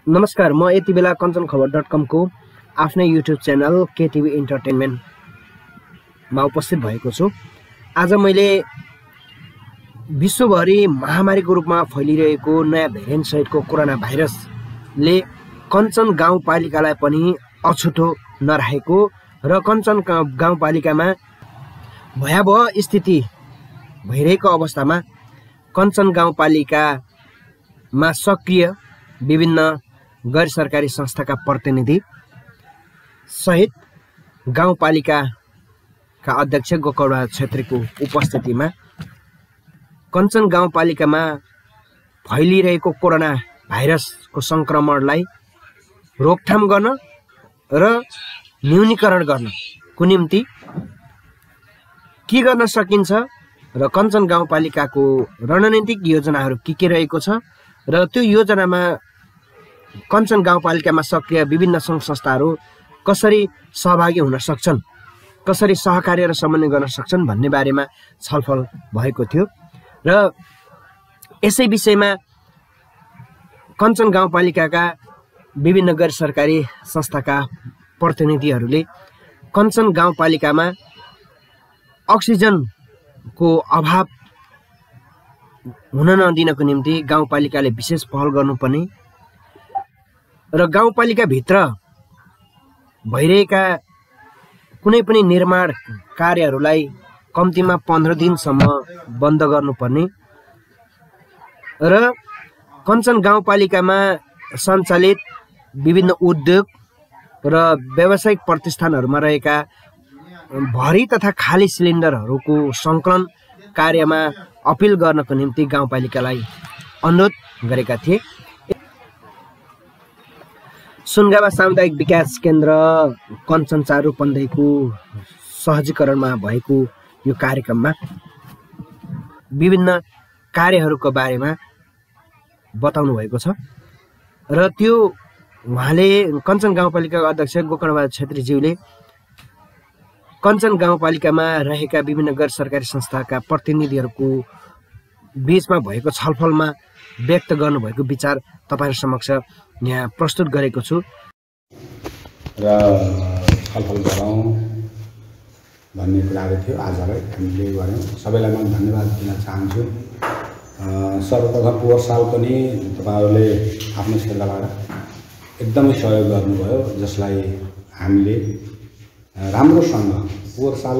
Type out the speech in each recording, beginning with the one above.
नमस्कार, म यति बेला कञ्चनखबर.com को आफ्नै युट्युब च्यानल केटिभी इन्टरटेनमेन्टमा उपस्थित भएको छु। आज मैले विश्वभरि महामारीको रूपमा फैलिरहेको नयाँ भेरिएन्ट सहितको कोरोना भाइरसले कञ्चन गाउँपालिकालाई पनि अछुतो नराखेको र कञ्चन गाउँपालिकामा भयावह स्थिति भइरहेको अवस्थामा कञ्चन गाउँपालिकामा सक्रिय विभिन्न गैर सरकारी संस्थाका प्रतिनिधि सहित गाउँपालिकाका अध्यक्ष गोकर्ण छेत्रीको उपस्थितिमा कञ्चन गाउँपालिकामा फैलिरहेको कोरोना भाइरसको संक्रमणलाई रोकथाम गर्न र न्यूनीकरण गर्नको निम्ति के गर्न सकिन्छ र कञ्चन गाउँपालिकाको रणनीतिक योजनाहरू के रहेको छ र त्यो योजनामा कञ्चन गाउँपालिकामा सक्रिय विभिन्न सङ्घ संस्थाहरू कसरी सहभागी हुन सक्छन्, कसरी सहकार्य र समन्वय गर्न सक्छन् भन्ने बारेमा छलफल भएको थियो। र यसै विषयमा कञ्चन गाउँपालिकाका विभिन्न गैर सरकारी संस्थाका प्रतिनिधिहरूले कञ्चन गाउँपालिकामा अक्सिजनको अभाव हुन नदिनको निम्ति गाउँपालिकाले विशेष पहल गर्नुपर्ने र गाउँपालिकाभित्र भइरहेका कुनै पनि निर्माण कार्यहरूलाई कम्तीमा 15 दिनसम्म बन्द गर्नुपर्ने र कञ्चन गाउँपालिकामा सञ्चालित विभिन्न उद्योग र व्यावसायिक प्रतिष्ठानहरूमा रहेका भरी तथा खाली सिलिन्डरहरूको सङ्कलन कार्यमा अपिल गर्नको निम्ति गाउँपालिकालाई अनुरोध गरेका थिए। सुनगावा सामुदायिक विकास केन्द्र कञ्चन चारूपन्थीको सहजीकरणमा भएको यो कार्यक्रममा विभिन्न कार्यहरूको बारेमा बताउनु भएको छ र त्यो उहाँले कञ्चन गाउँपालिकाको अध्यक्ष गोकर्ण छेत्रीज्यूले कञ्चन गाउँपालिकामा रहेका विभिन्न गैर सरकारी संस्थाका प्रतिनिधिहरूको बीचमा भएको छलफलमा व्यक्त गर्नुभएको विचार तपाईहरु समक्ष यहाँ प्रस्तुत गरेको छु र छलफल गरौँ भन्ने कुराहरू थियो। आजलाई हामीले गर्यौँ। सबैलाई म धन्यवाद दिन चाहन्छु। सर्वप्रथम पोहोर साल पनि तपाईहरुले आफ्नो क्षेत्रबाट एकदमै सहयोग गर्नुभयो, जसलाई हामीले राम्रोसँग पोहोर साल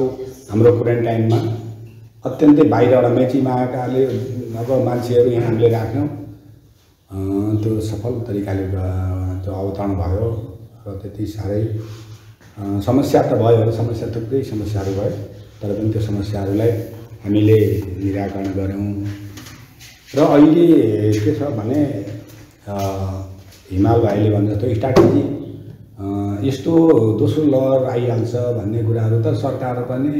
हाम्रो क्वारेन्टाइनमा अत्यन्तै बाहिरबाट मेचीमा आएकाले अब मान्छेहरू यहाँ हामीले राख्यौँ। त्यो सफल तरिकाले त्यो अवतरण भयो र त्यति साह्रै समस्या त भयो, समस्या थुप्रै समस्याहरू भयो, तर पनि त्यो समस्याहरूलाई हामीले निराकरण गऱ्यौँ। र अहिले के छ भने हिमाल भाइले भने जस्तो स्ट्राटेजी यस्तो दोस्रो लहर आइहाल्छ भन्ने कुराहरू त सरकार पनि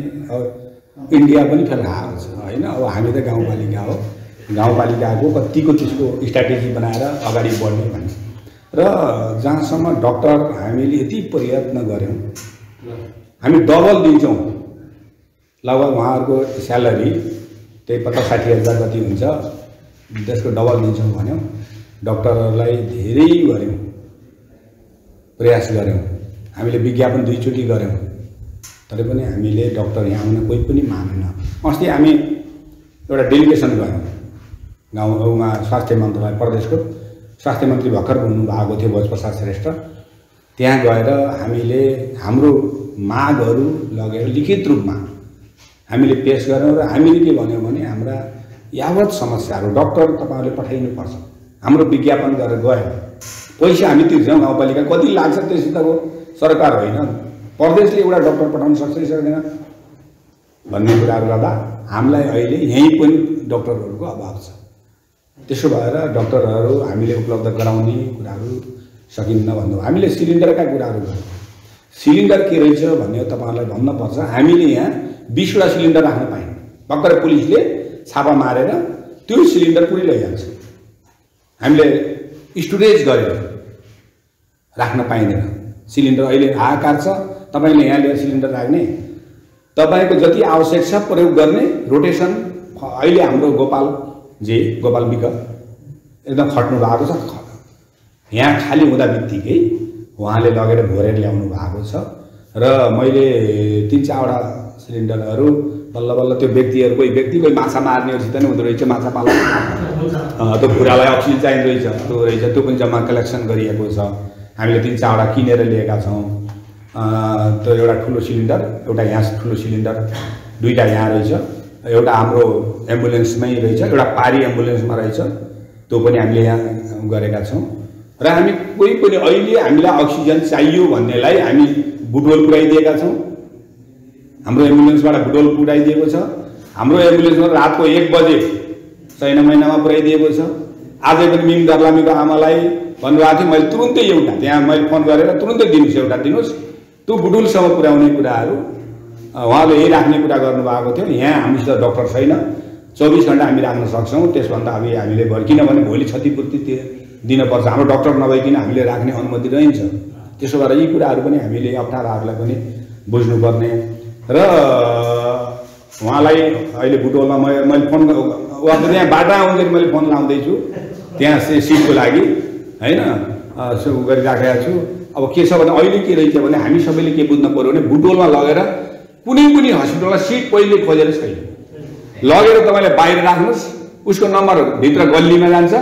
इन्डिया पनि फेरि आएको छ होइन। अब हामी त गाउँपालिका हो, गाउँपालिकाको कतिको त्यसको स्ट्राटेजी बनाएर अगाडि बढ्ने भन्ने र जहाँसम्म डक्टर हामीले यति प्रयत्न गऱ्यौँ, हामी डबल दिन्छौँ लगभग उहाँहरूको स्यालेरी त्यही 50-60 हजार जति हुन्छ, त्यसको डबल दिन्छौँ भन्यौँ। डक्टरहरूलाई धेरै गऱ्यौँ, प्रयास गऱ्यौँ, हामीले विज्ञापन 2 चोटि गऱ्यौँ, तर पनि हामीले डक्टर यहाँ आउन कोही पनि मानेन। अस्ति हामी एउटा डेलिगेसन गयौँ गाउँमा, स्वास्थ्य मन्त्रालय प्रदेशको स्वास्थ्य मन्त्री भर्खर हुनु भएको थियो भोजप्रसाद श्रेष्ठ। त्यहाँ गएर हामीले हाम्रो मागहरू लगेर लिखित रूपमा हामीले पेश गऱ्यौँ र हामीले के भन्यौँ भने हाम्रा यावत समस्याहरू डक्टर तपाईहरुले पठाइनुपर्छ। हाम्रो विज्ञापन गरेर गयो, पैसा हामी तिर्छौँ, गाउँपालिका कति लाग्छ त्यसको सरकार होइन, प्रदेशले एउटा डक्टर पठाउन सक्छ कि सक्दैन भन्ने कुराहरू गर्दा हामीलाई अहिले यहीँ पनि डक्टरहरूको अभाव छ। त्यसो भएर डक्टरहरू हामीले उपलब्ध गराउने कुराहरू सकिन्न भन्नु। हामीले सिलिन्डरका कुराहरू गर्यौँ। सिलिन्डर के रहेछ भन्ने तपाईहरुलाई भन्नुपर्छ। हामीले यहाँ 20 वटा सिलिन्डर राख्न पाइन्न। भर्खर पुलिसले छापा मारेर त्यो सिलिन्डर पुरै लैजान्छ। हामीले स्टोरेज गरेर राख्न पाइँदैन। सिलिन्डर अहिले हाहाकार छ। तपाईले यहाँ लिएर सिलिन्डर राख्ने, तपाईको जति आवश्यक छ प्रयोग गर्ने, रोटेसन। अहिले हाम्रो गोपाल विक एकदम खट्नु भएको छ। यहाँ खाली हुँदा बित्तिकै उहाँले लगेर भरेर ल्याउनु भएको छ र मैले 3-4वटा सिलिन्डरहरू बल्ल बल्ल त्यो व्यक्तिहरू कोही माछा मार्नेहरूसित नै हुँदो रहेछ, माछा पालन त्यो भुरालाई अक्सिजन चाहिँदो रहेछ, त्यो पनि जम्मा कलेक्सन गरिएको छ। हामीले 3-4वटा किनेर लिएका छौँ। त्यो एउटा ठुलो सिलिन्डर, एउटा यहाँ ठुलो सिलिन्डर, 2टा यहाँ रहेछ, एउटा हाम्रो एम्बुलेन्समै रहेछ, एउटा पारी एम्बुलेन्समा रहेछ, त्यो पनि हामीले यहाँ गरेका छौँ। र हामी कोही पनि अहिले हामीलाई अक्सिजन चाहियो भन्नेलाई हामी बुटोल पुर्याइदिएका छौँ। हाम्रो एम्बुलेन्सबाट बुटोल पुर्याइदिएको छ। हाम्रो एम्बुलेन्समा रातको 1 बजे छैन महिनामा पुर्याइदिएको छ। आजै पनि मिम दर्लामीको आमालाई भन्नुभएको थियो, मैले तुरुन्तै एउटा त्यहाँ मैले फोन गरेर तुरुन्तै दिनुहोस्, एउटा दिनुहोस्, त्यो बुटोलसम्म पुर्याउने कुराहरू उहाँले यही राख्ने कुरा गर्नुभएको थियो। यहाँ हामीसित डाक्टर छैन, 24 घण्टा हामी राख्न सक्छौँ, त्यसभन्दा अब हामीले किनभने भोलि क्षतिपूर्ति दिनुपर्छ, हाम्रो डाक्टर नभइकन हामीले राख्ने अनुमति रहन्छ। त्यसो भएर यी कुराहरू पनि हामीले अप्ठ्याराहरूलाई पनि बुझ्नुपर्ने र उहाँलाई अहिले बुटोलमा मैले फोन त्यहाँ बाटा आउँदाखेरि मैले फोन लाउँदैछु त्यहाँ सिटको लागि होइन गरिराखेको छु। अब के छ भने अहिले के रहेछ भने हामी सबैले के बुझ्नु पर्यो भने बुटोलमा लगेर कुनै पनि हस्पिटलमा सिट पहिले खोजेर छैन, लगेर तपाईँले बाहिर राख्नुहोस्, उसको नम्बर भित्र गल्लीमा जान्छ,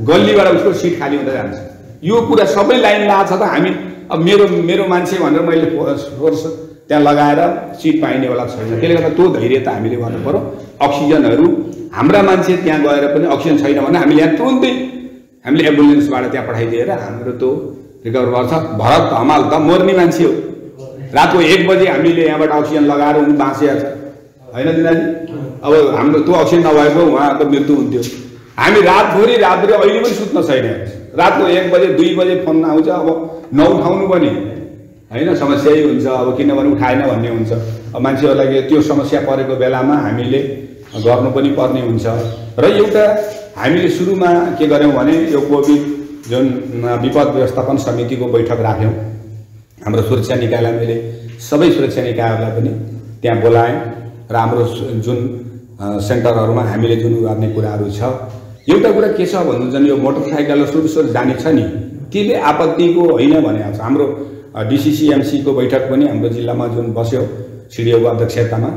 गल्लीबाट उसको सिट खाली हुँदै जान्छ। यो कुरा सबै लाइन लाग्छ त हामी अब मेरो मान्छे भनेर मैले फोर्स त्यहाँ लगाएर सिट पाइनेवाला छैन। त्यसले गर्दा त्यो धैर्यता हामीले गर्नु पर्यो। अक्सिजनहरू हाम्रा मान्छे त्यहाँ गएर पनि अक्सिजन छैन भने हामीले यहाँ तुरुन्तै हामीले एम्बुलेन्सबाट त्यहाँ पठाइदिएर हाम्रो त्यो रिकभर गर्छ। भरत हमाल त मर्ने मान्छे हो, रातको 1 बजे हामीले यहाँबाट अक्सिजन लगाएर उनी बाँचिया छ होइन दिनाजी। अब हाम्रो त्यो अक्सिजन नभएको उहाँको मृत्यु हुन्थ्यो। हामी रातभरि अहिले पनि सुत्न छैन, रातको 1 बजे 2 बजे फोन आउँछ, अब नउठाउनु पनि होइन समस्या हुन्छ। अब किनभने उठाएन भन्ने हुन्छ, अब मान्छेहरूलाई त्यो समस्या परेको बेलामा हामीले गर्नु पनि पर्ने हुन्छ। र एउटा हामीले सुरुमा के गर्यौँ भने यो कोभिड जुन विपद व्यवस्थापन समितिको बैठक राख्यौँ, हाम्रो सुरक्षा निकायलाई मैले सबै सुरक्षा निकायहरूलाई पनि त्यहाँ बोलाएँ र हाम्रो जुन सेन्टरहरूमा हामीले जुन गर्ने कुराहरू छ, एउटा कुरा के छ भन्नुहुन्छ यो मोटरसाइकल सुरु जाने छ नि, त्यसले आपत्तिको होइन भनेको छ। हाम्रो डिसिसिएमसीको बैठक पनि हाम्रो जिल्लामा जुन बस्यो सिडिओको अध्यक्षतामा,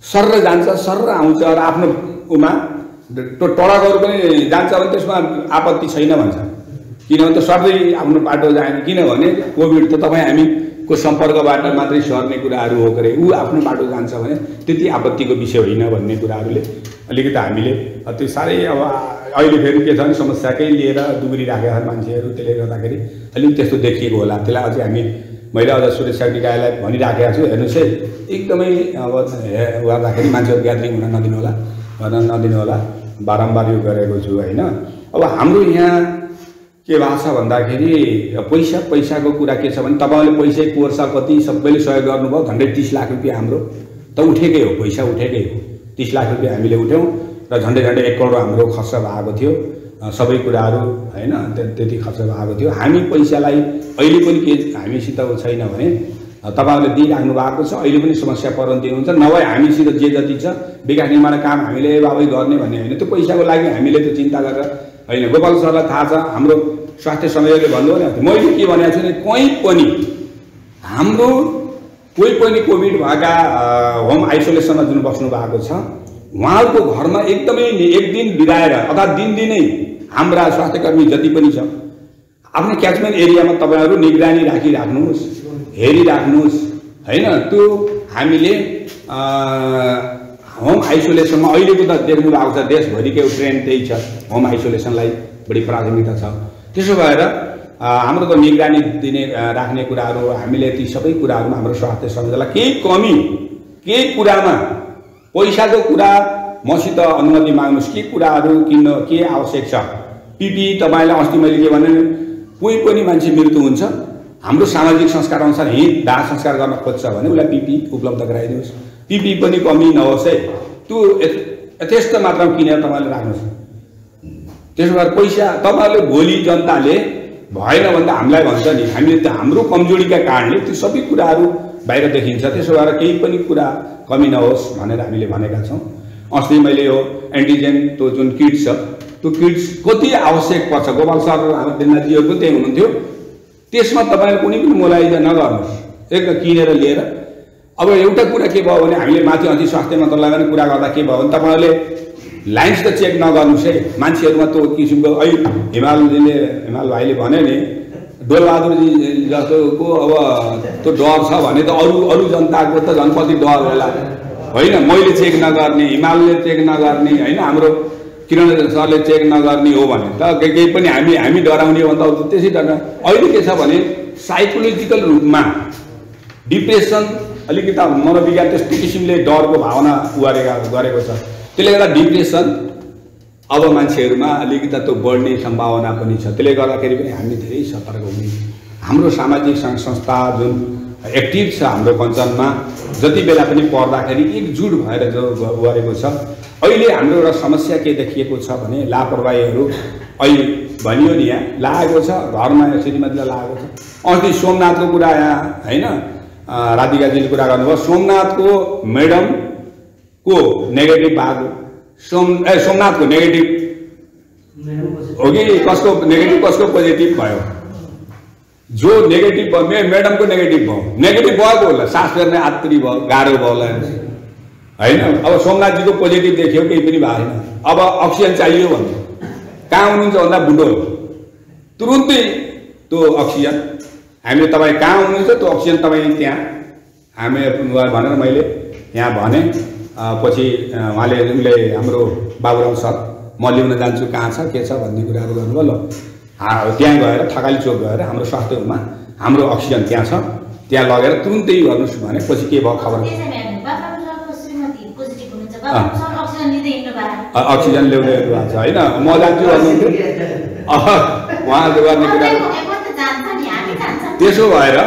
सर्र जान्छ सर्र आउँछ र आफ्नो उमा टोडाकोहरू पनि जान्छ भने त्यसमा आपत्ति छैन भन्छ। किनभने त सर्दै आफ्नो बाटो जाएन, किनभने कोभिड त तपाईँ हामीको सम्पर्कबाट मात्रै सर्ने कुराहरू हो गरे, ऊ आफ्नो बाटो जान्छ भने त्यति आपत्तिको विषय होइन भन्ने कुराहरूले अलिकति हामीले त्यो साह्रै अब अहिले फेरि के छ भने समस्याकै लिएर दुब्री राखेका छन् मान्छेहरू, त्यसले गर्दाखेरि अलिक त्यस्तो देखिएको होला। त्यसलाई अझै मैले अझ सुरक्षा निकायलाई भनिराखेको छु, हेर्नुहोस् है एकदमै अब गर्दाखेरि मान्छेहरू ग्यादरिङ हुन नदिनु होला बारम्बार यो गरेको छु होइन। अब हाम्रो यहाँ के भएको छ भन्दाखेरि पैसाको कुरा के छ भने तपाईँले पैसा कोर्सापति सबैले सहयोग गर्नुभयो, 30 लाख रुपियाँ हाम्रो त उठेकै हो, पैसा उठेकै हो। 30 लाख रुपियाँ हामीले उठ्यौँ र झन्डै 1 करोड हाम्रो खर्च भएको थियो, सबै कुराहरू होइन त्यति खर्च भएको थियो। हामी पैसालाई अहिले पनि के हामीसित छैन भने तपाईँहरूले दिइराख्नु भएको छ, अहिले पनि समस्या परन्ती हुन्छ। नभए हामीसित जे जति छ विकास निर्माण काम हामीले बाबै गर्ने भन्ने होइन, त्यो पैसाको लागि हामीले त्यो चिन्ता गरेर होइन। गोपाल सरलाई थाहा छ, हाम्रो स्वास्थ्य संयोजकले भन्नुभयो नि, मैले के भनेको छु भने हाम्रो कोही पनि कोभिड भएका होम आइसोलेसनमा जुन बस्नु भएको छ उहाँहरूको घरमा एकदमै 1 दिन बिराएर अथवा दिनदिनै हाम्रा स्वास्थ्यकर्मी जति पनि छ आफ्नो क्याचमेन्ट एरियामा तपाईँहरू निगरानी राखिराख्नुहोस्, हेरिराख्नुहोस् होइन। त्यो हामीले होम आइसोलेसनमा अहिलेको त देख्नु भएको छ देशभरिकै ट्रेन्ड त्यही छ, होम आइसोलेसनलाई बढी प्राथमिकता छ। त्यसो भएर हाम्रो त निगरानी दिने राख्ने कुराहरू हामीले ती सबै कुराहरूमा हाम्रो स्वास्थ्य संस्थालाई केही कुरामा पैसाको कुरा मसित अनुमति माग्नुहोस्, के कुराहरू किन्न के आवश्यक छ। पिपी तपाईँलाई अस्ति मैले के भने कोही पनि मान्छे मृत्यु हुन्छ, हाम्रो सामाजिक संस्कार अनुसार दाह संस्कार गर्न खोज्छ भने उसलाई पिपी उपलब्ध गराइदिनुहोस्, पिपी पनि कमी नहोस् है, त्यो यथेष्ट मात्रामा किनेर तपाईँले राख्नुहोस्। त्यसो भएर पैसा तपाईँहरूले भोलि जनताले भएन भन्दा हामीलाई भन्छ नि, हामीले त हाम्रो कमजोरीका कारणले त्यो सबै कुराहरू बाहिर देखिन्छ। त्यसो भएर केही पनि कुरा कमी नहोस् भनेर हामीले भनेका छौँ। अस्ति मैले यो एन्टिजेन त्यो जुन किट छ त्यो किट्स कति आवश्यक पर्छ। गोपाल सर हाम्रो दिननाथजीहरू पनि त्यही हुनुहुन्थ्यो। त्यसमा तपाईँले कुनै पनि मोलाइजा नगर्नुहोस्, एकदम किनेर लिएर। अब एउटा कुरा के भयो भने हामीले माथि अन्ति स्वास्थ्य मन्त्रालयमा कुरा गर्दा के भयो भने तपाईँहरूले लाइन्स त चेक नगर्नुहोस् है। मान्छेहरूमा त्यो किसिमको हिमाल भाइले भने नि डोलबहादुरजी जस्तोको अब त्यो डर छ भने त अरू जनताको त झन् कति डर होला होइन। मैले चेक नगर्ने, हिमालले चेक नगर्ने होइन, हाम्रो किरण सरले चेक नगर्ने हो भने त केही पनि हामी डराउने हो भने त त्यसै डर। अहिले के छ भने साइकोलोजिकल रूपमा डिप्रेसन अलिकति मनोविज्ञान त्यस्तो किसिमले डरको भावना गरेको छ। त्यसले गर्दा डिप्रेसन अब मान्छेहरूमा अलिकति त्यो बढ्ने सम्भावना पनि छ। त्यसले गर्दाखेरि पनि हामी धेरै सतर्क हुने। हाम्रो सामाजिक सङ्घ संस्था जुन एक्टिभ छ हाम्रो कञ्चनमा, जति बेला पनि पर्दाखेरि एकजुट भएर जो गरेको छ। अहिले हाम्रो एउटा समस्या के देखिएको छ भने लापरवाहीहरू अहिले भनियो नि, यहाँ लागेको छ, घरमा श्रीमतीलाई लागेको छ। अस्ति सोमनाथको कुरा यहाँ होइन राधिकाजीले कुरा गर्नुभयो। सोमनाथको म्याडमको नेगेटिभ भएको सोमनाथको नेगेटिभ हो कि कसको नेगेटिभ कसको पोजिटिभ भयो? जो नेगेटिभ भयो म्याडमको नेगेटिभ भयो। नेगेटिभ भएको होला, सास फेर्ने आत्तरी भयो, गाह्रो भयो होइन। अब सोमनाथजीको पोजिटिभ देखियो, केही पनि भएन। अब अक्सिजन चाहियो भने कहाँ हुनुहुन्छ भन्दा बुटोल, तुरुन्तै त्यो अक्सिजन हामीले तपाईँ कहाँ हुनुहुन्छ त्यो अक्सिजन तपाईँ त्यहाँ हामी भनेर मैले यहाँ भने। पछि उहाँले हाम्रो बाबुराम सर म ल्याउन जान्छु कहाँ छ के छ भन्ने कुराहरू गर्नुभयो। ल त्यहाँ गएर थकाली चोक गएर हाम्रो स्वास्थ्य होममा हाम्रो अक्सिजन त्यहाँ छ, त्यहाँ लगेर तुरुन्तै गर्नुहोस् भने पछि के भयो खबर अक्सिजन ल्याउने भएको छ होइन। म जान्छु भन्नुहुन्थ्यो उहाँले गर्ने कुरा। त्यसो भएर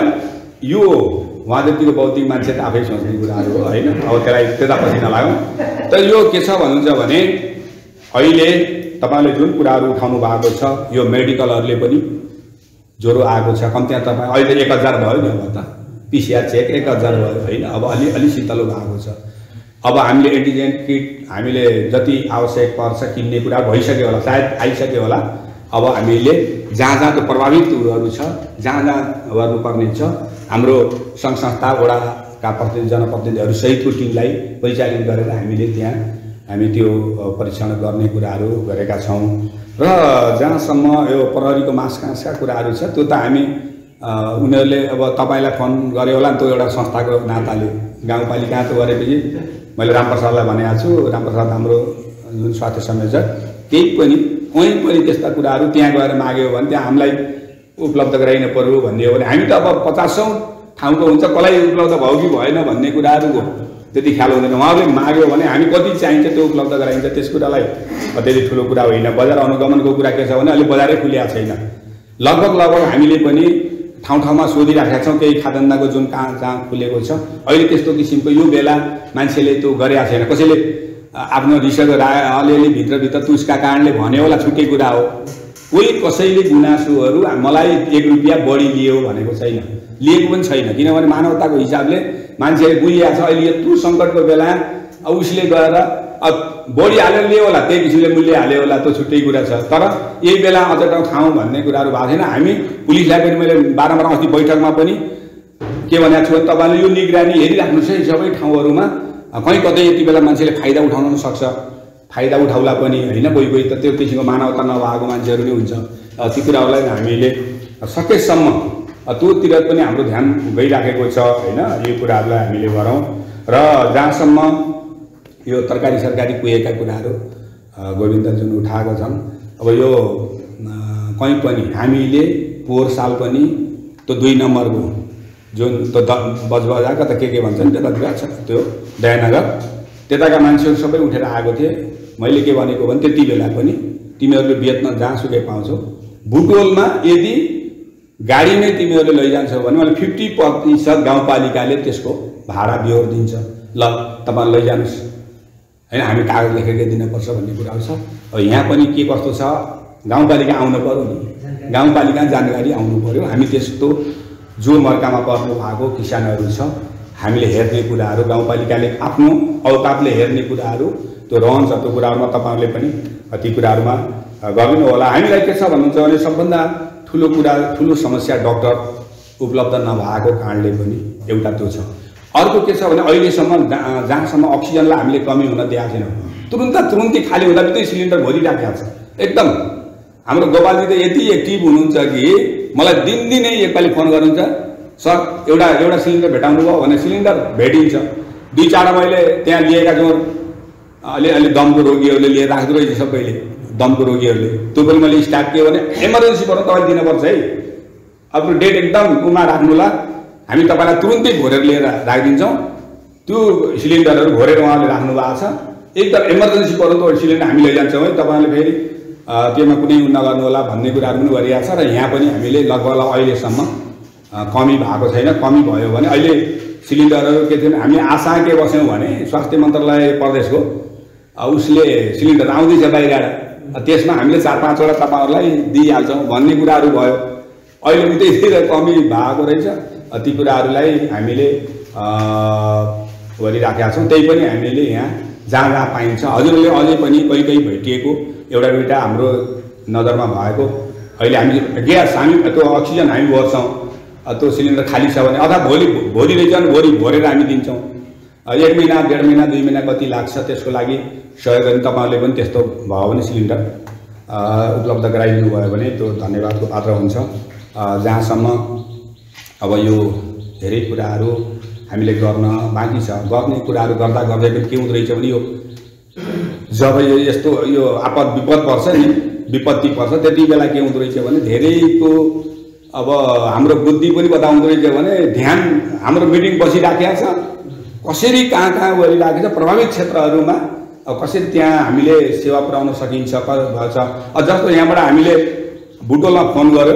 यो उहाँ जतिको बौद्धिक मान्छे त आफै सोच्ने कुराहरू हो होइन। अब त्यसलाई त्यतापछि नलागौँ। तर यो के छ भन्नुहुन्छ भने अहिले तपाईँले जुन कुराहरू उठाउनु भएको छ, यो मेडिकलहरूले पनि ज्वरो आएको छ कम्तीमा तपाईँ अहिले 1000 भयो नि। अब त पिसिआर चेक 1000 भयो होइन। अब अलि शीतलो भएको छ। अब हामीले एन्टिजेन किट हामीले जति आवश्यक पर्छ किन्ने कुरा भइसक्यो होला, सायद आइसक्यो होला। अब हामीले जहाँ जहाँ त्यो प्रभावित उयोहरू छ, जहाँ जहाँ गर्नुपर्ने छ, हाम्रो सङ्घ संस्था वडाका प्रतिनिधि जनप्रतिनिधिहरू सहितको टिमलाई परिचालित गरेर हामीले त्यहाँ हामी त्यो परीक्षण गर्ने कुराहरू गरेका छौँ। र जहाँसम्म यो प्रहरीको मासकासका कुराहरू छ त्यो त हामी उनीहरूले अब तपाईँलाई फोन गरे होला नि, त्यो एउटा संस्थाको नाताले गाउँपालिका त गरेपछि मैले रामप्रसादलाई भनेको छु। रामप्रसाद हाम्रो जुन स्वास्थ्य संयोजक, केही पनि कहीँ पनि त्यस्ता कुराहरू त्यहाँ गएर माग्यो भने त्यहाँ हामीलाई उपलब्ध गराइन पर्यो भन्ने हो भने हामी त अब 50औँ ठाउँको हुन्छ, कसलाई उपलब्ध भयो कि भएन भन्ने कुराहरूको त्यति ख्याल हुँदैन। उहाँहरूले माग्यो भने हामी कति चाहिन्छ त्यो उपलब्ध गराइन्छ, त्यस कुरालाई त्यति ठुलो कुरा होइन। बजार अनुगमनको कुरा के छ भने अहिले बजारै खुलिएको छैन। लगभग हामीले पनि ठाउँ ठाउँमा सोधिराखेका छौँ केही खाद्यान्नको जुन कहाँ खुलेको छ। अहिले त्यस्तो किसिमको यो बेला मान्छेले त्यो गरेका छैन। कसैले आफ्नो रिसर्च अलिअलि भित्रभित्र तुसका कारणले भन्यो होला, छुट्टै कुरा हो। कोही कसैले गुनासोहरू मलाई 1 रुपियाँ बढी लियो भनेको छैन, लिएको पनि छैन। किनभने मानवताको हिसाबले मान्छेले बुझिरहेको छ अहिले यत्रो सङ्कटको बेला उसले गएर बढी हालेर लियो होला, त्यही किसिमले मूल्य हाल्यो होला, त्यो छुट्टै कुरा छ। तर यही बेला अझ खाउँ भन्ने कुराहरू भएको छैन। हामी पुलिसलाई पनि मैले बारम्बार अस्ति बैठकमा पनि के भनेको छु, तपाईँले यो निगरानी हेरिराख्नुहोस् है सबै ठाउँहरूमा। कहीँ कतै यति बेला मान्छेले फाइदा उठाउन सक्छ, फाइदा उठाउला पनि होइन। कोही त त्यो किसिमको मानवता नभएको मान्छेहरू नै हुन्छ। ती कुराहरूलाई हामीले सकेसम्म त्योतिर पनि हाम्रो ध्यान गइराखेको छ होइन। यो कुराहरूलाई हामीले गरौँ। र जहाँसम्म यो तरकारी सरकारी कुहेका कुराहरू गोविन्द जुन उठाएको छन्, अब यो कहीँ पनि हामीले पोहोर साल पनि त्यो 2 नम्बरको जुन त्यो बजबजाका त के भन्छन् त्यतातिर छ, त्यो दयानगर त्यताका मान्छेहरू सबै उठेर आएको थिए। मैले के भनेको भने त्यति बेला पनि तिमीहरूले बेच्न जहाँसुकै पाउँछौ, बुटोलमा यदि गाडीमै तिमीहरूले लैजान्छौ भने मैले 50% गाउँपालिकाले त्यसको भाडा बिहोर दिन्छ। ल तपाईँ लैजानुहोस् होइन, हामी कागज लेखेर दिनुपर्छ भन्ने कुराहरू छ। अब यहाँ पनि के कस्तो छ, गाउँपालिका आउनु पर्यो नि, गाउँपालिका जानकारी आउनु पर्यो। हामी त्यस्तो जो मर्कामा पर्नु भएको किसानहरू छ हामीले हेर्ने कुराहरू, गाउँपालिकाले आफ्नो औकातले हेर्ने कुराहरू त्यो रहन्छ। त्यो कुराहरूमा तपाईँहरूले पनि ती कुराहरूमा गरिदिनु होला। हामीलाई के छ भन्नुहुन्छ भने सबभन्दा ठुलो कुरा, ठुलो समस्या डाक्टर उपलब्ध नभएको कारणले पनि एउटा त्यो छ। अर्को के छ भने अहिलेसम्म जहाँसम्म अक्सिजनलाई हामीले कमी हुन दिएको छैनौँ, तुरुन्तै खाली हुँदा बित्तिकै सिलिन्डर भरिराखेको छ। एकदम हाम्रो गोपालजी त यति एक्टिभ हुनुहुन्छ कि मलाई दिनदिनै एकपालि फोन गर्नुहुन्छ, सर एउटा सिलिन्डर भेटाउनु भयो भने सिलिन्डर भेटिन्छ। 2-4 मैले त्यहाँ लिएका छौँ अलि दमको रोगीहरूले लिएर राख्दो रहेछ सबैले, दमको रोगीहरूले। त्यो पनि मैले स्टार्ट के भने इमर्जेन्सी पर्नु तपाईँले दिनुपर्छ है, आफ्नो डेट एकदम उमा राख्नुला, हामी तपाईँलाई तुरुन्तै भरेर लिएर राखिदिन्छौँ। त्यो सिलिन्डरहरू भरेर उहाँले राख्नु भएको छ। एकदम इमर्जेन्सी पर्नु त सिलिन्डर हामी लैजान्छौँ है, तपाईँले फेरि त्योमा कुनै नगर्नु होला भन्ने कुराहरू पनि गरिरहेको छ। र यहाँ पनि हामीले लगभग अहिलेसम्म कमी भएको छैन। कमी भयो भने अहिले सिलिन्डरहरू के थियो, हामी आशा के बस्यौँ भने स्वास्थ्य मन्त्रालय प्रदेशको उसले सिलिन्डर आउँदैछ बाहिरबाट, त्यसमा हामीले 4-5 वटा तपाईँहरूलाई दिइहाल्छौँ भन्ने कुराहरू भयो। अहिले उतैतिर कमी भएको रहेछ, ती कुराहरूलाई हामीले गरिराखेका छौँ। त्यही पनि हामीले यहाँ जहाँ पाइन्छ हजुरले अझै पनि कहीँ भेटिएको एउटा दुईवटा हाम्रो नजरमा भएको अहिले हामी ग्यास हामी त्यो अक्सिजन हामी भर्छौँ, त्यो सिलिन्डर खाली छ भने अथवा भोलि रहेछन् भोलि भरेर हामी दिन्छौँ। 1 महिना 1.5 महिना 2 महिना कति लाग्छ त्यसको लागि सहयोग गर्ने तपाईँहरूले पनि त्यस्तो भयो भने सिलिन्डर उपलब्ध गराइदिनु भयो भने त्यो धन्यवादको पात्र हुन्छ। जहाँसम्म अब यो धेरै कुराहरू हामीले गर्न बाँकी छ, गर्ने कुराहरू गर्दा गर्दै पनि के हुँदो रहेछ भने यो जब यस्तो यो आपद विपद पर्छ नि, विपत्ति पर्छ त्यति बेला के हुँदो रहेछ भने धेरैको अब हाम्रो बुद्धि पनि बताउँदो रहेछ भने ध्यान हाम्रो मिटिङ बसिराखेको छ, कसरी कहाँ गरिराखेको छ प्रभावित क्षेत्रहरूमा अब कसरी त्यहाँ हामीले सेवा पुर्याउन सकिन्छ भन्छ। जस्तो यहाँबाट हामीले बुटोलमा फोन गर्यो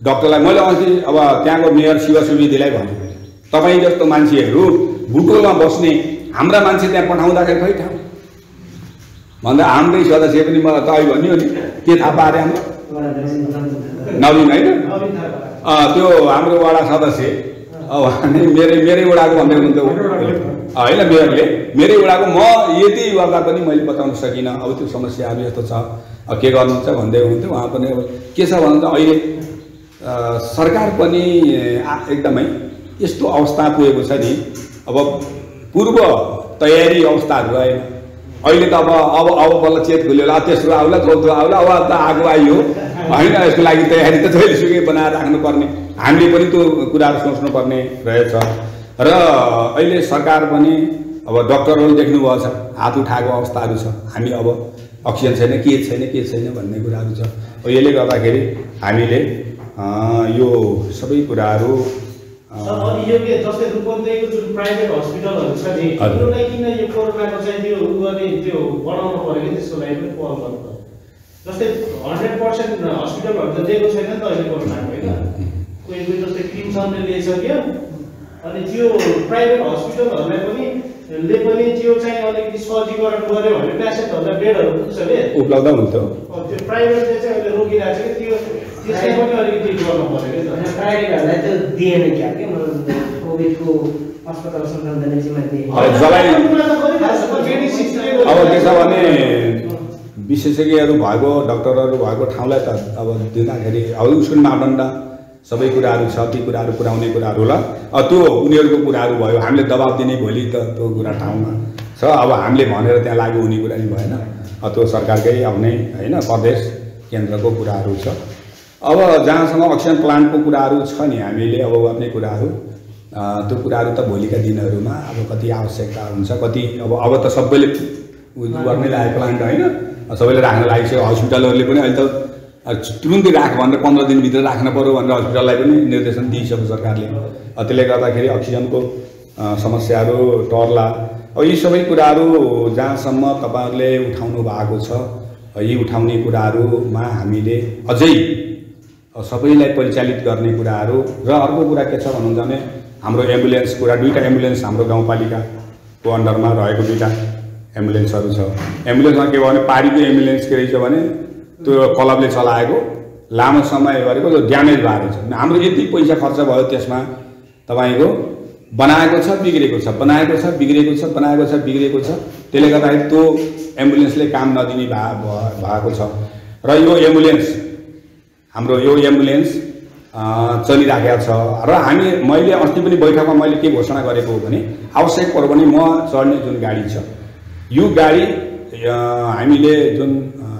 डाक्टरलाई, मैले अस्ति अब त्यहाँको मेयर शिव सुवेदीलाई भने तपाईँ जस्तो मान्छेहरू बुटोलमा बस्ने हाम्रा मान्छे त्यहाँ पठाउँदाखेरि खै ठाउँ भन्दा हाम्रै सदस्य पनि मलाई तपाईँ भन्यो नि के थाहा पारे हाम्रो नवीन होइन त्यो हाम्रो वडा सदस्य मेरै वडाको भन्दै हुनुहुन्छ होइन मेयरले मेरै वडाको म यति गर्दा पनि मैले बताउन सकिनँ। अब त्यो समस्याहरू यस्तो छ के गर्नुहुन्छ भन्दै हुनुहुन्थ्यो। उहाँ पनि अब के छ भन्नु त अहिले सरकार पनि एकदमै यस्तो अवस्था पुगेको छ नि, अब पूर्व तयारी अवस्थाहरू रहेन। अहिले त अब बल्ल चेत खुल्यो होला, तेस्रो आउला चौथो आउला, अब त आगो आइयो होइन। यसको लागि तयारी त जहिलेसुकै बनाएर राख्नुपर्ने, हामीले पनि त्यो कुराहरू सोच्नुपर्ने रहेछ। र अहिले सरकार पनि अब डक्टरहरू देख्नुभएको छ हात उठाएको अवस्थाहरू छ, हामी अब अक्सिजन छैन के छैन भन्ने कुराहरू छ। यसले गर्दाखेरि हामीले यो सबै कुराहरू यो के जस्तै रूपन्देहीको जुन प्राइभेट हस्पिटलहरू छ नि तिनीहरूलाई किन यो कोरोनाको चाहिँ त्यो गर्ने त्यो बनाउनु पर्यो कि त्यसको लागि पनि पहल गर्नु पर्यो। जस्तै 100% हस्पिटलहरू त दिएको छैन नि त अहिले कोरोनाको होइन, कोही जस्तै क्रिमसनले लिइसक्यो अनि त्यो प्राइभेट हस्पिटलहरूलाई पनि त्यो चाहिँ अलिकति सहजीकरण गर्यो भने पेसेन्टहरूलाई बेडहरू पुग्छ के उपलब्ध हुन्छ। त्यो प्राइभेटले चाहिँ अहिले रोकिरहेको छ कि त्यसलाई पनि अलिकति गर्नु पर्यो कि प्राइभेटहरूलाई त दिएन क्या के कोभिडको अस्पताल सञ्चालन जिम्मेवारी अब के छ भने विशेषज्ञहरू भएको डाक्टरहरू भएको ठाउँलाई त अब दिँदाखेरि अब उसको मापदण्ड सबै कुराहरू छ, ती कुराहरू पुर्याउने कुराहरू होला। त्यो उनीहरूको कुराहरू भयो, हामीले दबाब दिने भोलि त त्यो कुरा ठाउँमा छ। अब हामीले भनेर त्यहाँ लागु हुने कुरा नि भएन, त्यो सरकारकै आउने होइन प्रदेश केन्द्रको कुराहरू छ। अब जहाँसँग अक्सिजन प्लान्टको कुराहरू छ नि हामीले अब गर्ने कुराहरू त्यो कुराहरू त भोलिका दिनहरूमा अब कति आवश्यकता हुन्छ, कति अब त सबैले गर्नै लाग्यो प्लान्ट होइन, सबैले राख्न लागिसक्यो। हस्पिटलहरूले पनि अहिले त तुरुन्तै राख भनेर 15 दिनभित्र राख्न पर्यो भनेर हस्पिटललाई पनि निर्देशन दिइसक्यो सरकारले। त्यसले गर्दाखेरि अक्सिजनको समस्याहरू टर्ला। अब यी सबै कुराहरू जहाँसम्म तपाईँहरूले उठाउनु भएको छ यी उठाउने कुराहरूमा हामीले अझै सबैलाई परिचालित गर्ने कुराहरू। र अर्को कुरा के छ भन्नुहुन्छ भने हाम्रो एम्बुलेन्स कुरा 2टा एम्बुलेन्स हाम्रो गाउँपालिकाको अन्डरमा रहेको 2टा एम्बुलेन्सहरू छ। एम्बुलेन्समा के भयो भने पारीको एम्बुलेन्स के रहेछ भने त्यो क्लबले चलाएको लामो समय गरेको त्यो ड्यामेज भएको छ। हाम्रो यति पैसा खर्च भयो त्यसमा तपाईँको बनाएको छ बिग्रेको छ, बनाएको छ बिग्रेको छ, बनाएको छ बिग्रेको छ। त्यसले गर्दाखेरि त्यो एम्बुलेन्सले काम नदिने भएको छ। र यो एम्बुलेन्स हाम्रो यो एम्बुलेन्स चलिराखेको छ र मैले अस्ति पनि बैठकमा मैले के घोषणा गरेको हो भने आवश्यक पर्यो भने म चढ्ने जुन गाडी छ यो गाडी हामीले जुन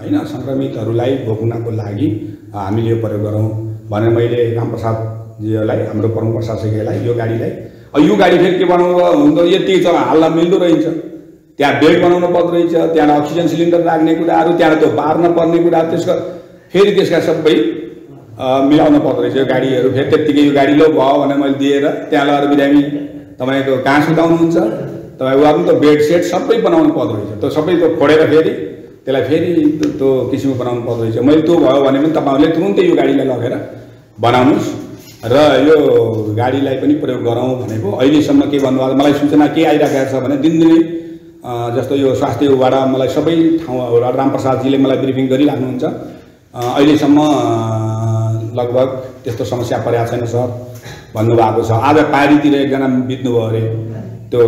हैन संक्रमितहरूलाई बोक्नको लागि हामीले यो प्रयोग गरौँ भनेर मैले रामप्रसादजीलाई हाम्रो प्रमुख प्रशासकलाई यो गाडीलाई यो गाडी फेरि के बनाउनु हुँदो यति हाल्न मिल्दो रहेछ त्यहाँ बेड बनाउनु पर्दो रहेछ त्यहाँ अक्सिजन सिलिन्डर राख्ने कुराहरू त्यहाँ त्यो बार्न पर्ने कुरा त्यसका सबै मिलाउनु पर्दो रहेछ यो गाडीहरू फेरि त्यत्तिकै यो गाडी लो भयो भनेर मैले दिएर त्यहाँ लगेर बिरामी तपाईँको कहाँ सुताउनुहुन्छ तपाईँ उहाँहरू त बेड सेट सबै बनाउनु पर्दो रहेछ त्यो सबै त्यो फोडेर फेरि त्यसलाई फेरि त्यो किसिमको बनाउनु पर्दो रहेछ मैले त्यो भयो भने पनि तपाईँहरूले तुरुन्तै यो गाडीलाई लगेर बनाउनुहोस् र यो गाडीलाई पनि प्रयोग गरौँ भनेको अहिलेसम्म के भन्नुभयो मलाई सूचना के आइराखेको छ भने दिनदिनै जस्तो यो स्वास्थ्य विभागबाट मलाई सबै ठाउँबाट रामप्रसादजीले मलाई ब्रिफिङ गरिराख्नुहुन्छ अहिलेसम्म लगभग त्यस्तो समस्या परेको छैन सर भन्नुभएको छ आज पारीतिर एकजना बित्नुभयो अरे त्यो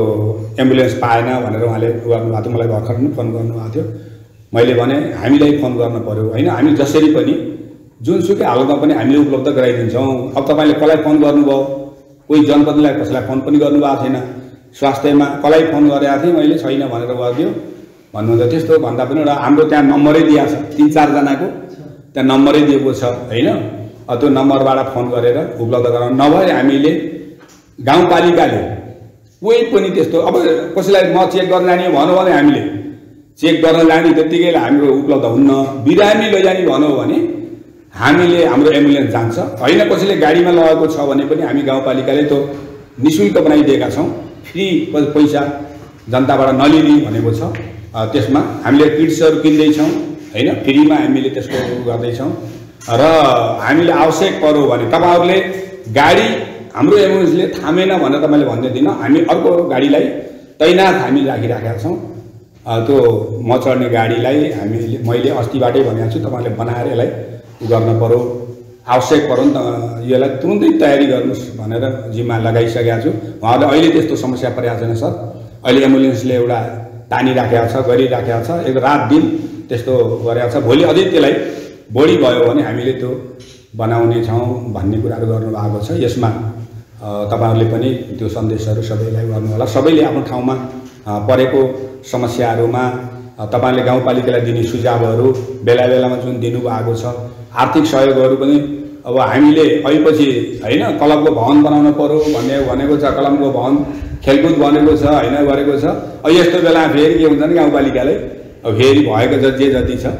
एम्बुलेन्स पाएन भनेर उहाँले गर्नुभएको थियो मलाई भर्खर पनि फोन गर्नुभएको थियो मैले भने हामीलाई फोन गर्नु पर्यो होइन हामी जसरी पनि जुनसुकै हालतमा पनि हामीले उपलब्ध गराइदिन्छौँ अब तपाईँले कसलाई फोन गर्नुभयो कोही जनप्रतिनिधिलाई कसैलाई फोन पनि गर्नुभएको छैन स्वास्थ्यमा कसलाई फोन गरेको थिएँ मैले छैन भनेर गरिदियो भन्नुहुन्छ त्यस्तो भन्दा पनि एउटा हाम्रो त्यहाँ नम्बरै दिएको छ 3-4 जनाको त्यहाँ नम्बरै दिएको छ होइन त्यो नम्बरबाट फोन गरेर उपलब्ध गराउनु नभए हामीले गाउँपालिकाले कोही पनि त्यस्तो अब कसैलाई म चेक गर्न जाने भन्यो भने हामीले चेक गर्न जाने त्यत्तिकै हाम्रो उपलब्ध हुन्न बिरामी लैजाने भन्यो भने हामीले हाम्रो एम्बुलेन्स जान्छ होइन कसैले गाडीमा लगेको छ भने पनि हामी गाउँपालिकाले त्यो निःशुल्क बनाइदिएका छौँ फ्री पैसा जनताबाट नलिने भनेको छ त्यसमा हामीले किट्सहरू किन्दैछौँ होइन फ्रीमा हामीले त्यसको गर्दैछौँ र हामीले आवश्यक पर्यो भने तपाईँहरूले गाडी हाम्रो एम्बुलेन्सले थामेन भनेर तपाईँले भन्दै दिन हामी अर्को गाडीलाई तैनात हामी राखिराखेका छौँ त्यो म चढ्ने गाडीलाई मैले अस्तिबाटै भनेको छु तपाईँले बनाएर यसलाई गर्न पर्यो आवश्यक पर्यो नि त यसलाई तुरुन्तै तयारी गर्नुहोस् भनेर जिम्मा लगाइसकेको छु उहाँहरूले अहिले त्यस्तो समस्या परेको छैन सर अहिले एम्बुलेन्सले एउटा तानिराखेको छ गरिराखेको छ एक रात दिन त्यस्तो गरेको छ भोलि अझै त्यसलाई बढी भयो भने हामीले त्यो बनाउने छौँ भन्ने कुराहरू गर्नुभएको छ यसमा तपाईँहरूले पनि त्यो सन्देशहरू सबैलाई गर्नु होला सबैले आफ्नो ठाउँमा परेको समस्याहरूमा तपाईँले गाउँपालिकालाई दिने सुझावहरू बेला बेलामा जुन दिनुभएको छ आर्थिक सहयोगहरू पनि अब हामीले अहिलेपछि होइन क्लबको भवन बनाउनु पर्यो भनेको छ क्लबको भवन खेलकुद बनेको छ होइन गरेको छ अब यस्तो बेला फेरि के हुन्छ नि गाउँपालिकाले अब फेरि भएको जे जति छ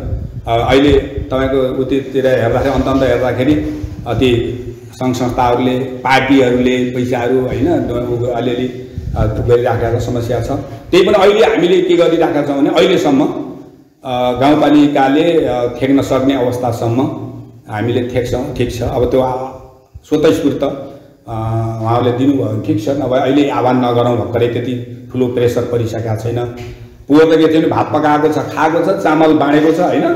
अहिले तपाईँको उतिर हेर्दाखेरि अन्त हेर्दाखेरि अति सङ्घ संस्थाहरूले पार्टीहरूले पैसाहरू होइन अलिअलि गरिराखेको समस्या छ त्यही पनि अहिले हामीले के गरिराखेका छौँ भने अहिलेसम्म गाउँपालिकाले थेक्न सक्ने अवस्थासम्म हामीले थेक्छौँ ठिक छ अब त्यो स्वतस्फूर्त उहाँहरूले दिनुभयो भने ठिक छ नभए अहिले आह्वान नगरौँ भर्खरै त्यति ठुलो प्रेसर परिसकेको छैन पुरो त के थियो भने भात पकाएको छ खाएको छ चामल बाँडेको छ होइन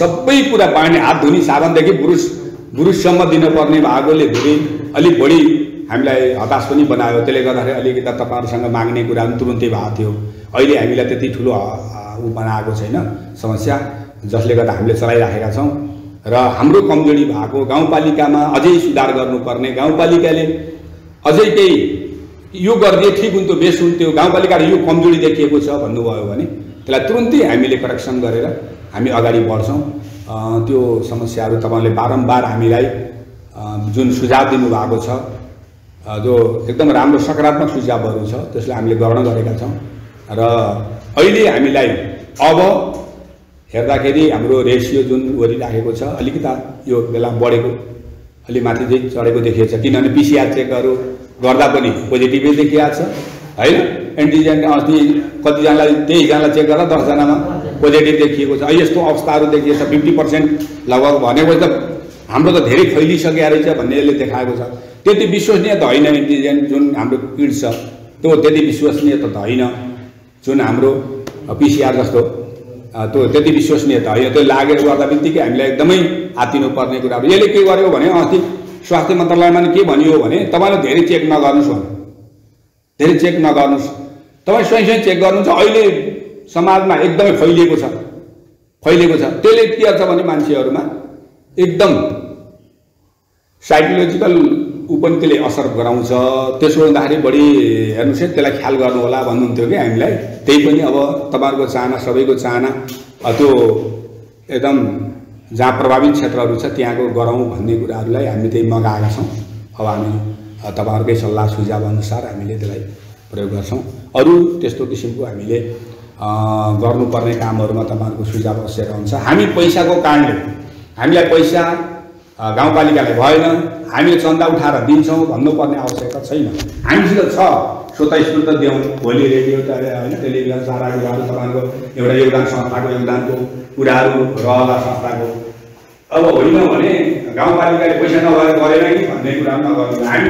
सबै कुरा बाँड्ने हात धुने साबनदेखि बुरुससम्म दिनुपर्ने भएकोले धेरै अलिक बढी हामीलाई हताश पनि बनायो त्यसले गर्दाखेरि अलिकति तपाईँहरूसँग माग्ने कुरा पनि तुरुन्तै भएको थियो अहिले हामीलाई त्यति ठुलो बनाएको छैन समस्या जसले गर्दा हामीले चलाइराखेका छौँ र हाम्रो कमजोरी भएको गाउँपालिकामा अझै सुधार गर्नुपर्ने गाउँपालिकाले अझै केही यो गरिदिए ठिक हुन्थ्यो बेस्ट हुन्थ्यो गाउँपालिकाले यो कमजोरी देखिएको छ भन्नुभयो भने त्यसलाई तुरुन्तै हामीले करेक्सन गरेर हामी अगाडि बढ्छौँ त्यो समस्याहरू तपाईँले बारम्बार हामीलाई जुन सुझाव दिनुभएको छ जो एकदम राम्रो सकारात्मक सुझावहरू छ त्यसलाई हामीले ग्रहण गरेका छौँ र अहिले हामीलाई अब हेर्दाखेरि हाम्रो रेसियो जुन गरिराखेको छ अलिकता यो बेला बढेको अलि माथि चाहिँ चढेको देखिएको छ किनभने पिसिआर चेकहरू गर्दा पनि पोजिटिभै देखिएको छ होइन एन्टिजेन अस्ति कतिजनालाई 23जनालाई चेक गर्दा 10जनामा पोजिटिभ देखिएको छ यस्तो अवस्थाहरू देखिएको छ 50% लगभग भनेको त हाम्रो त धेरै फैलिसकेको रहेछ भन्ने यसले देखाएको छ त्यति विश्वसनीय त होइन एन्टिजेन जुन हाम्रो किट छ त्यो त्यति विश्वसनीय त होइन जुन हाम्रो पिसिआर जस्तो त्यो त्यति विश्वसनीय त होइन त्यो लागेर गर्दा बित्तिकै हामीलाई एकदमै आत्तिनुपर्ने कुराहरू यसले के गर्यो भने अस्ति स्वास्थ्य मन्त्रालयमा के भनियो भने तपाईँले धेरै चेक नगर्नुहोस् भने धेरै चेक नगर्नुहोस् तपाईँ स्वयं चेक गर्नुहुन्छ अहिले समाजमा एकदमै फैलिएको छ फैलेको छ। त्यसले के गर्छ भने मान्छेहरूमा एकदम साइकोलोजिकल पनि त्यसले असर गराउँछ। त्यसो हुँदाखेरि बढी हेर्नुहोस् है, त्यसलाई ख्याल गर्नु होला भन्नुहुन्थ्यो कि हामीलाई। त्यही पनि अब तपाईँहरूको चाहना, सबैको चाहना त्यो एकदम जहाँ प्रभावित क्षेत्रहरू छ त्यहाँको गरौँ भन्ने कुराहरूलाई हामी त्यही मगाएका छौँ। अब हामी तपाईँहरूकै सल्लाह सुझाव अनुसार हामीले त्यसलाई प्रयोग गर्छौँ। अरू त्यस्तो किसिमको हामीले गर्नुपर्ने कामहरूमा तपाईँहरूको सुझाव अवश्य रहन्छ। हामी पैसाको कारणले हामीलाई पैसा गाउँपालिकालाई भएन, हामीले चन्दा उठाएर दिन्छौँ भन्नुपर्ने आवश्यकता छैन। हामीसित छ स्वतःस्फूर्त दिउँ। भोलि रेडियो होइन, टेलिभिजन सारा कुराहरू तपाईँको एउटा योगदान संस्थाको योगदानको कुराहरू रहला संस्थाको। अब होइन भने गाउँपालिकाले पैसा नभएर गरेन कि भन्ने कुरा नगर्नु। हामी